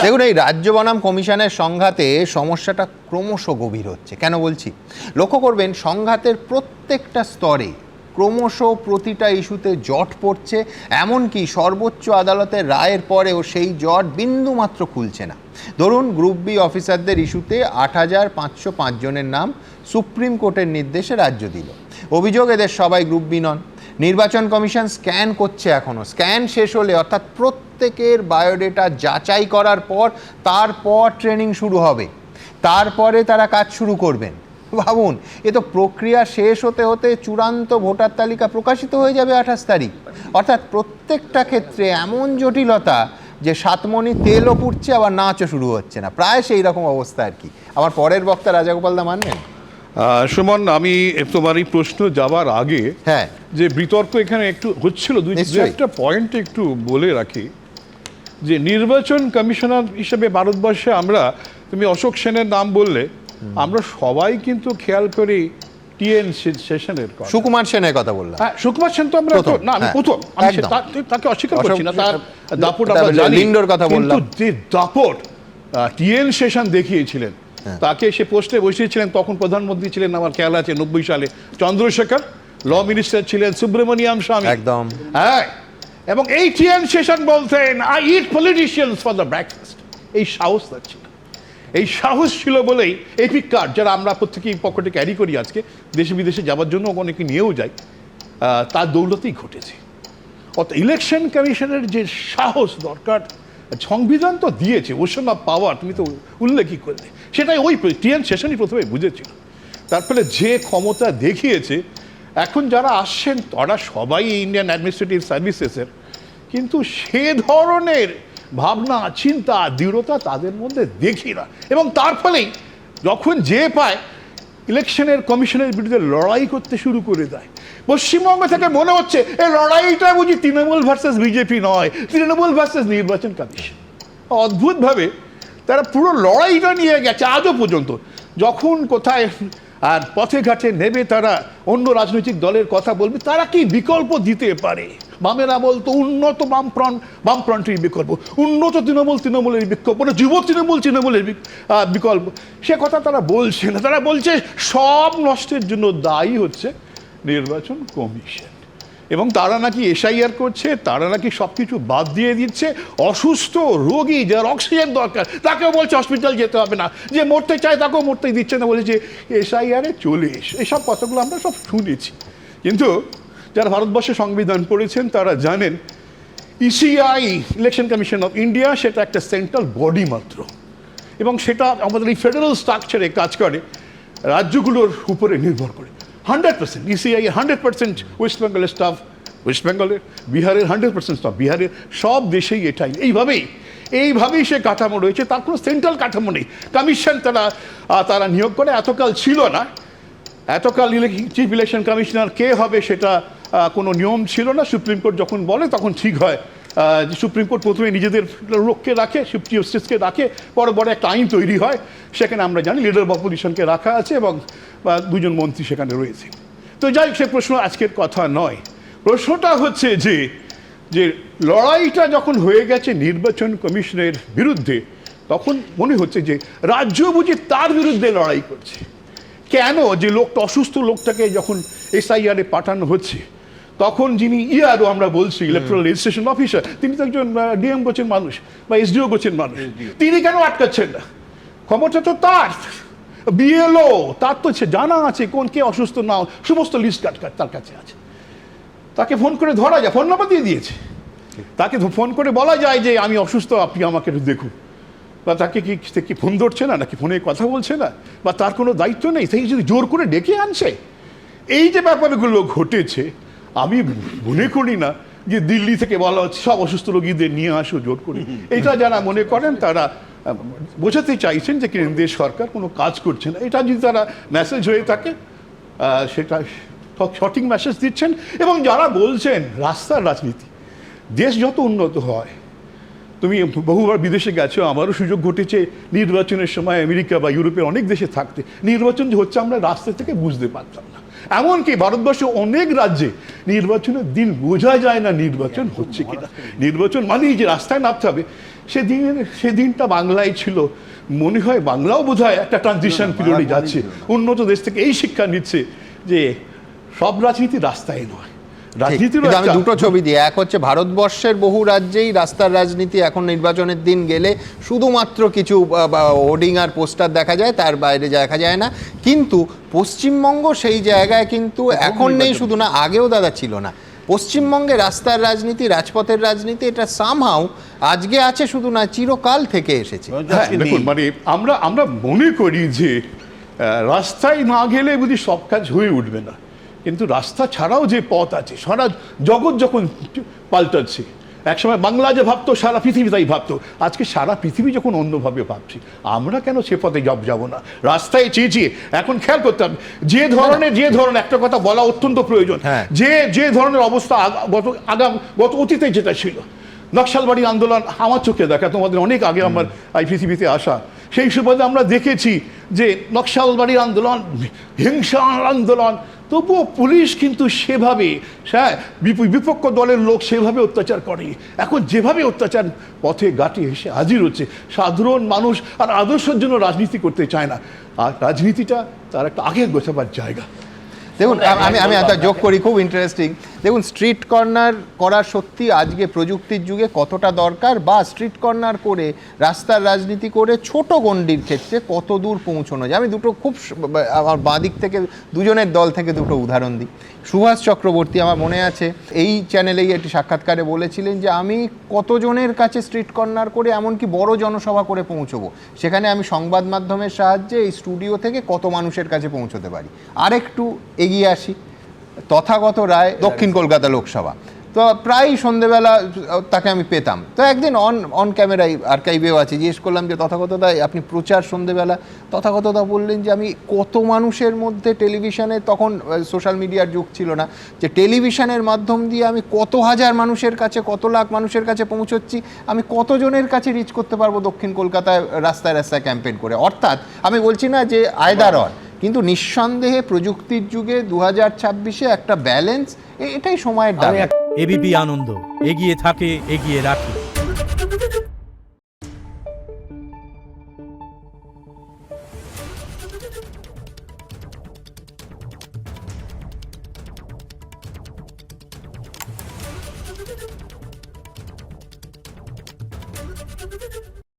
দেখুন, এই রাজ্য বনাম কমিশনের সংঘাতে সমস্যাটা ক্রমশ গভীর হচ্ছে। কেন বলছি? লক্ষ্য করবেন, সংঘাতের প্রত্যেকটা স্তরে ক্রমশ প্রতিটা ইস্যুতে জট পড়ছে, এমনকি সর্বোচ্চ আদালতের রায়ের পরেও সেই জট বিন্দুমাত্র খুলছে না। ধরুন, গ্রুপ বি অফিসারদের ইস্যুতে ৮৫০৫ জনের নাম সুপ্রিম কোর্টের নির্দেশে রাজ্য দিল। অভিযোগ, এদের সবাই গ্রুপ বি নন। নির্বাচন কমিশন স্ক্যান করছে এখনও। স্ক্যান শেষ হলে, অর্থাৎ প্রত্যেকের বায়োডেটা যাচাই করার পর তারপর ট্রেনিং শুরু হবে, তারপরে তারা কাজ শুরু করবেন। ভাবুন, এ তো প্রক্রিয়া শেষ হতে হতে চূড়ান্ত ভোটার তালিকা প্রকাশিত হয়ে যাবে ২৮ তারিখ। অর্থাৎ প্রত্যেকটা ক্ষেত্রে এমন জটিলতা যে সাতমণি তেলও পুড়ছে, আবার নাচও শুরু হচ্ছে না। প্রায় সেই রকম অবস্থা আর কি। আমার পরের বক্তা রাজাগোপাল দা মানবেন? সুমন, আমি তোমার এই প্রশ্ন যাবার আগে হ্যাঁ, যে বিতর্ক এখানে একটু হচ্ছিল, দুই একটা পয়েন্ট একটু বলে রাখি। যে নির্বাচন কমিশনার হিসেবে ভারতবর্ষে আমরা, তুমি অশোক সেনের নাম বললে, আমরা সবাই কিন্তু খেয়াল করি টিএন সেশনের কথা। সুকুমার সেনের কথা বললাম। হ্যাঁ, সুকুমার সেন তো আমরা না, আমি প্রথম, তাকে অস্বীকার করছি না, তার দাপট আমরা জানি। লিন্ডোর কথা বললাম, কিন্তু যে দাপট টিএন সেশন দেখিয়েছিলেন, তাকে সে পোস্টে বসিয়েছিলেন, তখন প্রধানমন্ত্রী ছিলেন, আমার খেয়াল আছে ৯০ সালে চন্দ্রশেখর, ল মিনিস্টার ছিলেন সুব্রমণিয়াম স্বামী। একদম, হ্যাঁ। এবং এই টিএন সেশন বলতেন, I eat politicians for the breakfast. এই সাহস তার ছিল। এই সাহস ছিল বলেই এপিক কার্ড, যারা আমরা প্রত্যেকেই পকেটে ক্যারি করি আজকে, দেশে বিদেশে যাওয়ার জন্য অনেকে নিয়েও যাই, তার দৌলতেই ঘটেছে। অর্থাৎ ইলেকশন কমিশনের যে সাহস দরকার, সংবিধান তো দিয়েছে, ওশন অফ পাওয়ার, তুমি তো উল্লেখই করলে, সেটাই ওই টিএন সেশনই প্রথমে বুঝেছিল। তারপরে যে ক্ষমতা দেখিয়েছে, এখন যারা আসছেন তারা সবাই ইন্ডিয়ান অ্যাডমিনিস্ট্রেটিভ সার্ভিসেসের, কিন্তু সে ধরনের ভাবনা, চিন্তা, দৃঢ়তা তাদের মধ্যে দেখি না। এবং তার ফলেই যখন যে পায়, ইলেকশনের কমিশনের বিরুদ্ধে লড়াই করতে শুরু করে দেয়। পশ্চিমবঙ্গ থেকে মনে হচ্ছে এই লড়াইটা বুঝি তৃণমূল ভার্সেস বিজেপি নয়, তৃণমূল ভার্সেস নির্বাচন কমিশন। অদ্ভুতভাবে তারা পুরো লড়াইটা নিয়ে গেছে আজও পর্যন্ত। যখন কোথায় আর পথে ঘাটে নেবে তারা অন্য রাজনৈতিক দলের কথা বলবে, তারা কি বিকল্প দিতে পারে? বামেরা বলতো উন্নত বামফ্রন্টের বিকল্প, উন্নত তৃণমূলের বিকল্প, যুব তৃণমূলের বিকল্প, সে কথা তারা বলছে না। তারা বলছে সব নষ্টের জন্য দায়ী হচ্ছে নির্বাচন কমিশন, এবং তারা নাকি এসআইআর করছে, তারা নাকি সব কিছু বাদ দিয়ে দিচ্ছে। অসুস্থ রোগী, যার অক্সিজেন দরকার, তাকেও বলছে হসপিটাল যেতে হবে না, যে মরতে চায় তাকেও মরতে দিচ্ছে না, বলেছে এসআইআরে চলে এসো। এসব কথাগুলো আমরা সব শুনেছি, কিন্তু যারা ভারতবর্ষে সংবিধান পড়েছেন তারা জানেন ECI, election commission of India, সেটা একটা সেন্ট্রাল বডি মাত্র, এবং সেটা আমাদের এই ফেডারেল স্ট্রাকচারে কাজ করে, রাজ্যগুলোর উপরে নির্ভর করে। 100% ইসিআই 100% ওয়েস্ট বেঙ্গলের স্টাফ ওয়েস্ট বেঙ্গলের, বিহারের 100% স্টাফ বিহারের, সব দেশেই এটাই এইভাবেই সে কাঠামো রয়েছে। তার কোনো সেন্ট্রাল কাঠামো নেই। কমিশন তারা নিয়োগ করে, এতকাল ছিল না। এতকাল চিফ ইলেকশন কমিশনার কে হবে সেটা কোনো নিয়ম ছিল না। সুপ্রিম কোর্ট যখন বলে তখন ঠিক হয়। সুপ্রিম কোর্ট প্রথমে নিজেদের লোককে রাখে, চিফ জাস্টিসকে রাখে, পরে বড় একটা আইন তৈরি হয়, সেখানে আমরা জানি লিডার অফ অপোজিশনকে রাখা আছে, এবং দুজন মন্ত্রী সেখানে রয়েছে। তো যাই হোক, সে প্রশ্ন আজকের কথা নয়। প্রশ্নটা হচ্ছে যে লড়াইটা যখন হয়ে গেছে নির্বাচন কমিশনের বিরুদ্ধে, তখন মনে হচ্ছে যে রাজ্য বুঝি তার বিরুদ্ধে লড়াই করছে। কেন? যে লোকটা, অসুস্থ লোকটাকে যখন এসআইআরে পাঠানো হচ্ছে, তখন যিনি ইআরও আমরা বলছি, ইলেকট্রাল রেজিস্ট্রেশন অফিসার, তিনি তো একজন ডিএম গোছের মানুষ বা এসডিও গোছের মানুষ, তিনি কেন আটকাচ্ছেন না? ক্ষমতা তো তার, বিএলও তার তো জানা আছে কোন কে অসুস্থ, না সমস্ত লিস্ট তার কাছে আছে। তাকে ফোন করে ধরা যায়, ফোন নাম্বার দিয়ে দিয়েছে, তাকে ফোন করে বলা যায় যে আমি অসুস্থ, আপনি আমাকে একটু দেখুন। বা তাকে কি ফোন ধরছে না, নাকি ফোনে কথা বলছে না, বা তার কোনো দায়িত্ব নেই, সেই যদি জোর করে ডেকে আনছে। এই যে ব্যাপারগুলো ঘটেছে, আমি মনে করি না যে দিল্লি থেকে বলা হচ্ছে সব অসুস্থ রোগীদের নিয়ে আসো জোর করে। এটা যারা মনে করেন তারা বোঝাতে চাইছেন যে কেন্দ্রীয় সরকার কোনো কাজ করছে না। এটা যদি তারা মেসেজ হয়ে থাকে, সেটা সঠিক মেসেজ দিচ্ছেন। এবং যারা বলছেন রাস্তার রাজনীতি, দেশ যত উন্নত হয়, তুমি বহুবার বিদেশে গেছো, আমারও সুযোগ ঘটেছে নির্বাচনের সময় আমেরিকা বা ইউরোপের অনেক দেশে থাকতে, নির্বাচন যে হচ্ছে আমরা রাস্তা থেকে বুঝতে পারতাম না। এমনকি ভারতবর্ষে অনেক রাজ্যে নির্বাচনের দিন বোঝা যায় না নির্বাচন হচ্ছে কিনা। নির্বাচন মানেই যে রাস্তায় নামতে হবে, সেদিনটা বাংলায় ছিল। মনে হয় বাংলাও বোধ হয় একটা ট্রানজিশন পিরিয়ডে যাচ্ছে, উন্নত দেশ থেকে এই শিক্ষা নিচ্ছে যে সব রাজনীতি রাস্তায় নয়, রাজনীতির কিন্তু আমি দুটো ছবি দিই, এক হচ্ছে ভারতবর্ষের বহু রাজ্যেই রাস্তার রাজনীতি এখন নির্বাচনের দিন গেলে শুধুমাত্র কিছু হোর্ডিং আর পোস্টার দেখা যায়, তার বাইরে দেখা যায় না। কিন্তু পশ্চিমবঙ্গ সেই জায়গায় কিন্তু এখন নেই, শুধু না আগেও দাদা ছিল না। পশ্চিমবঙ্গে রাস্তার রাজনীতি, রাজপথের রাজনীতি, এটা সামহাও আজকে আছে শুধু না, চিরকাল থেকে এসেছে। দেখুন, মানে আমরা মনে করি যে রাস্তায় না গেলে বুঝি সব কাজ হয়ে উঠবে না, কিন্তু রাস্তা ছাড়াও যে পথ আছে, সারা জগৎ যখন পাল্টাচ্ছে, একসময় বাংলা যে ভাবতো সারা পৃথিবী তাই ভাবতো, আজকে সারা পৃথিবী যখন অন্যভাবে ভাবছি, আমরা কেন সে পথে যাব না? রাস্তায় চেঁচিয়ে এখন খেয়াল করতে হবে যে ধরনের একটা কথা বলা অত্যন্ত প্রয়োজন, যে ধরনের অবস্থা গত অতীতে যেটা ছিল, নকশালবাড়ি আন্দোলন আমার চোখে দেখা, তোমাদের অনেক আগে আমার এই পৃথিবীতে আসা, সেই সুবাদে আমরা দেখেছি যে নকশালবাড়ি আন্দোলন হিংসা আন্দোলন, তবুও পুলিশ কিন্তু সেভাবে বিপক্ষ দলের লোক সেভাবে অত্যাচার করে। এখন যেভাবে অত্যাচার পথে ঘাটে এসে হাজির হচ্ছে, সাধারণ মানুষ আর আদর্শের জন্য রাজনীতি করতে চায় না, আর রাজনীতিটা তার একটা আগে গোছাবার জায়গা। দেখুন, আমি একটা যোগ করি, খুব ইন্টারেস্টিং। দেখুন, স্ট্রিট কর্নার করা সত্যি আজকে প্রযুক্তির যুগে কতটা দরকার, বা স্ট্রিট কর্নার করে রাস্তার রাজনীতি করে ছোট গণ্ডির ক্ষেত্রে কত দূর পৌঁছানো যায়। আমি দুটো খুব আমার বাঁ দিক থেকে দুজনের দল থেকে দুটো উদাহরণ দিই। সুভাষ চক্রবর্তী আমার মনে আছে এই চ্যানেলেই একটি সাক্ষাৎকারে বলেছিলেন যে আমি কতজনের কাছে স্ট্রিট কর্নার করে এমনকি বড় জনসভা করে পৌঁছবো, সেখানে আমি সংবাদ মাধ্যমের সাহায্যে এই স্টুডিও থেকে কত মানুষের কাছে পৌঁছতে পারি। আরেকটু এগিয়ে আসি, তথাগত রায় দক্ষিণ কলকাতা লোকসভা, তো প্রায় সন্ধেবেলা তাকে আমি পেতাম। তো একদিন অন ক্যামেরায় আর্কাইভেও আছে, জিজ্ঞেস করলাম যে তথাগতদা আপনি প্রচার সন্ধেবেলা, তথাগতদা বললেন যে আমি কত মানুষের মধ্যে টেলিভিশনে, তখন সোশ্যাল মিডিয়ার যুগ ছিল না, যে টেলিভিশনের মাধ্যম দিয়ে আমি কত হাজার মানুষের কাছে, কত লাখ মানুষের কাছে পৌঁছচ্ছি, আমি কতজনের কাছে রিচ করতে পারবো দক্ষিণ কলকাতায় রাস্তায় রাস্তায় ক্যাম্পেইন করে। অর্থাৎ আমি বলছি না যে আয়দার অর, কিন্তু নিঃসন্দেহে প্রযুক্তির যুগে 2026-এ একটা ব্যালেন্স, এটাই সময়ের দাবি। এবিপি আনন্দ, এগিয়ে থাকে, এগিয়ে রাখে।